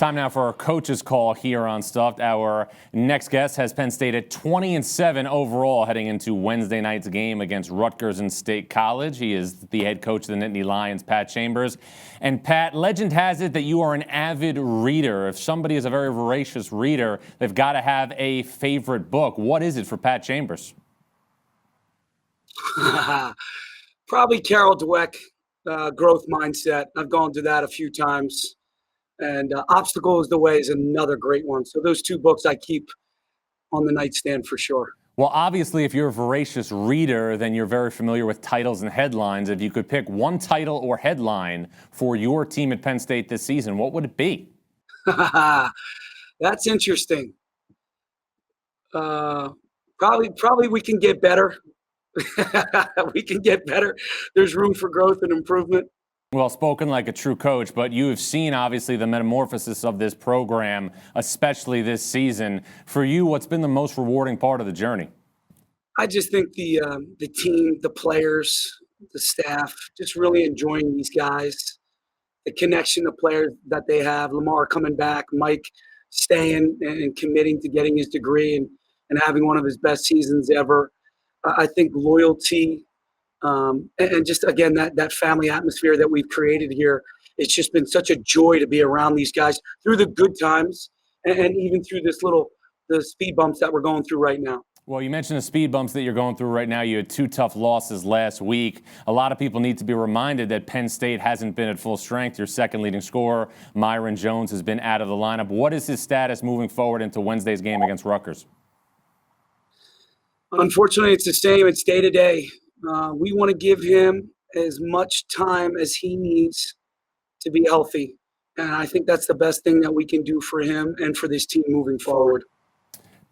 Time now for our coach's call here on Stuffed. Our next guest has Penn State at 20-7 overall heading into Wednesday night's game against Rutgers in State College. He is the head coach of the Nittany Lions, Pat Chambers. And Pat, legend has it that you are an avid reader. If somebody is a very voracious reader, they've got to have a favorite book. What is it for Pat Chambers? Probably Carol Dweck, Growth Mindset. I've gone to that a few times. And Obstacle is the Way is another great one. So those two books I keep on the nightstand for sure. Well, obviously, if you're a voracious reader, then you're very familiar with titles and headlines. If you could pick one title or headline for your team at Penn State this season, what would it be? That's interesting. Probably we can get better. We can get better. There's room for growth and improvement. Well, spoken like a true coach, but you have seen, obviously, the metamorphosis of this program, especially this season. For you, what's been the most rewarding part of the journey? I just think the team, the players, the staff, just really enjoying these guys, the connection to players that they have, Lamar coming back, Mike staying and committing to getting his degree and having one of his best seasons ever. I think loyalty, and just, again, that family atmosphere that we've created here. It's just been such a joy to be around these guys through the good times and even through the speed bumps that we're going through right now. Well, you mentioned the speed bumps that you're going through right now. You had two tough losses last week. A lot of people need to be reminded that Penn State hasn't been at full strength. Your second leading scorer, Myron Jones, has been out of the lineup. What is his status moving forward into Wednesday's game against Rutgers? Unfortunately, it's the same. It's day to day. We want to give him as much time as he needs to be healthy. And I think that's the best thing that we can do for him and for this team moving forward.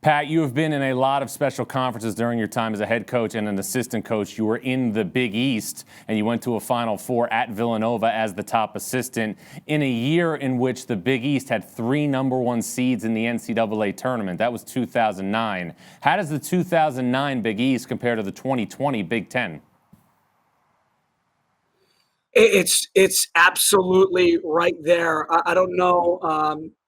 Pat, you have been in a lot of special conferences during your time as a head coach and an assistant coach. You were in the Big East, and you went to a Final Four at Villanova as the top assistant in a year in which the Big East had 3 number-1 seeds in the NCAA tournament. That was 2009. How does the 2009 Big East compare to the 2020 Big Ten? It's absolutely right there. I don't know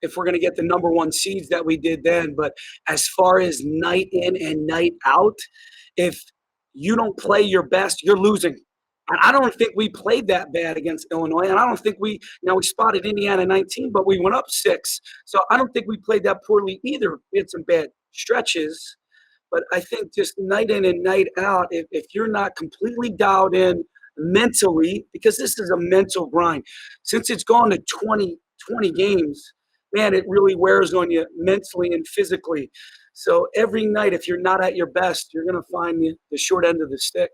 if we're going to get the number-1 seeds that we did then, but as far as night in and night out, if you don't play your best, you're losing. And I don't think we played that bad against Illinois, and I don't think we spotted Indiana 19, but we went up 6. So I don't think we played that poorly either. We had some bad stretches, but I think just night in and night out, if you're not completely dialed in mentally, because this is a mental grind. Since it's gone to 20 games, man, it really wears on you mentally and physically. So every night, if you're not at your best, you're going to find the short end of the stick.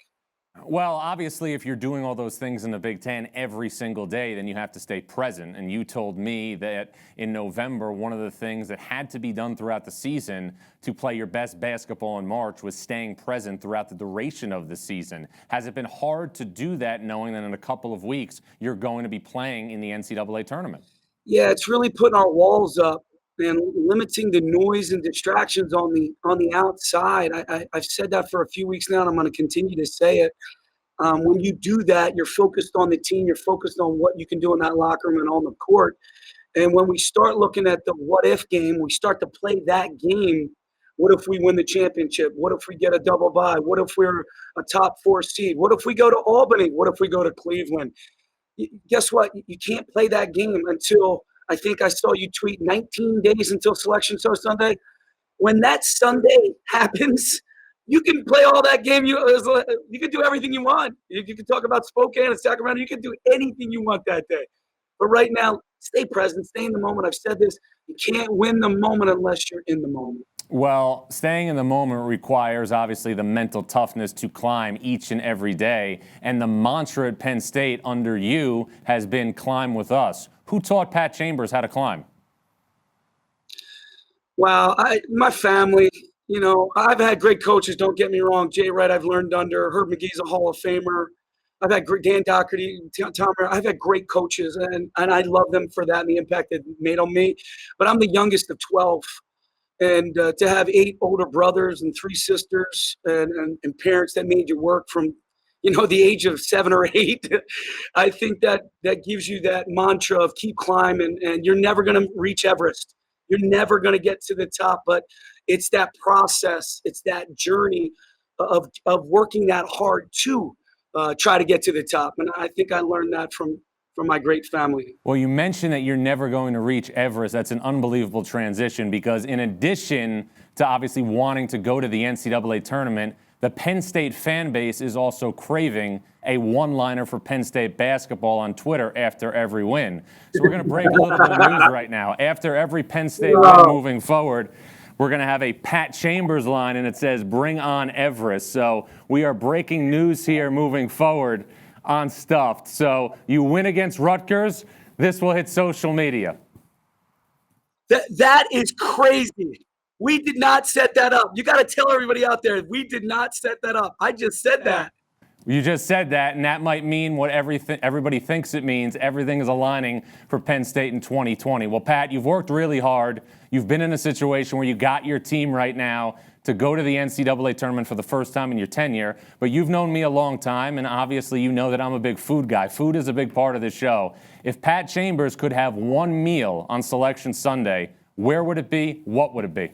Well, obviously, if you're doing all those things in the Big Ten every single day, then you have to stay present. And you told me that in November, one of the things that had to be done throughout the season to play your best basketball in March was staying present throughout the duration of the season. Has it been hard to do that, knowing that in a couple of weeks you're going to be playing in the NCAA tournament? Yeah, it's really putting our walls up and limiting the noise and distractions on the outside. I've said that for a few weeks now, and I'm going to continue to say it. When you do that, you're focused on the team. You're focused on what you can do in that locker room and on the court. And when we start looking at the what-if game, we start to play that game. What if we win the championship? What if we get a double bye? What if we're a top 4 seed? What if we go to Albany? What if we go to Cleveland? Guess what? You can't play that game until – I think I saw you tweet 19 days until Selection Sunday. When that Sunday happens, you can play all that game. You can do everything you want. You can talk about Spokane and Sacramento. You can do anything you want that day. But right now, stay present, stay in the moment. I've said this. You can't win the moment unless you're in the moment. Well, staying in the moment requires, obviously, the mental toughness to climb each and every day. And the mantra at Penn State under you has been climb with us. Who taught Pat Chambers how to climb? Well, my family, I've had great coaches, don't get me wrong. Jay Wright, I've learned under. Herb McGee's a Hall of Famer. I've had Dan Doherty, Tom. I've had great coaches, and I love them for that and the impact it made on me. But I'm the youngest of 12. And to have 8 older brothers and 3 sisters and parents that made you work from the age of 7 or 8. I think that gives you that mantra of keep climbing, and you're never going to reach Everest. You're never going to get to the top, but it's that process. It's that journey of working that hard to try to get to the top. And I think I learned that from my great family. Well, you mentioned that you're never going to reach Everest. That's an unbelievable transition because in addition to obviously wanting to go to the NCAA tournament, the Penn State fan base is also craving a one-liner for Penn State basketball on Twitter after every win. So we're going to break a little bit of news right now. After every Penn State win moving forward, we're going to have a Pat Chambers line, and it says, "Bring on Everest." So we are breaking news here moving forward on Stuffed. So you win against Rutgers, this will hit social media. That is crazy. We did not set that up. You got to tell everybody out there, we did not set that up. I just said that. You just said that, and that might mean what everybody thinks it means. Everything is aligning for Penn State in 2020. Well, Pat, you've worked really hard. You've been in a situation where you got your team right now to go to the NCAA tournament for the first time in your tenure, but you've known me a long time, and obviously you know that I'm a big food guy. Food is a big part of this show. If Pat Chambers could have one meal on Selection Sunday, where would it be? What would it be?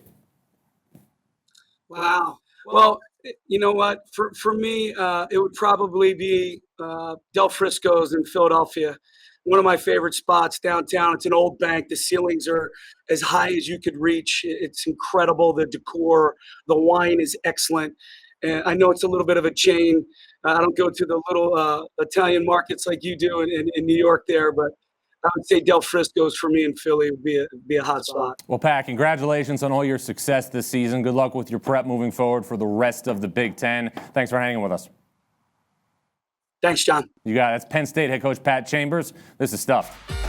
Wow. Well, you know what? For me, it would probably be Del Frisco's in Philadelphia. One of my favorite spots downtown. It's an old bank. The ceilings are as high as you could reach. It's incredible. The decor, the wine is excellent. And I know it's a little bit of a chain. I don't go to the little Italian markets like you do in New York there, but I would say Del Frisco's for me in Philly would be a hot spot. Well, Pat, congratulations on all your success this season. Good luck with your prep moving forward for the rest of the Big Ten. Thanks for hanging with us. Thanks, John. You got it. That's Penn State head coach Pat Chambers. This is Stuff.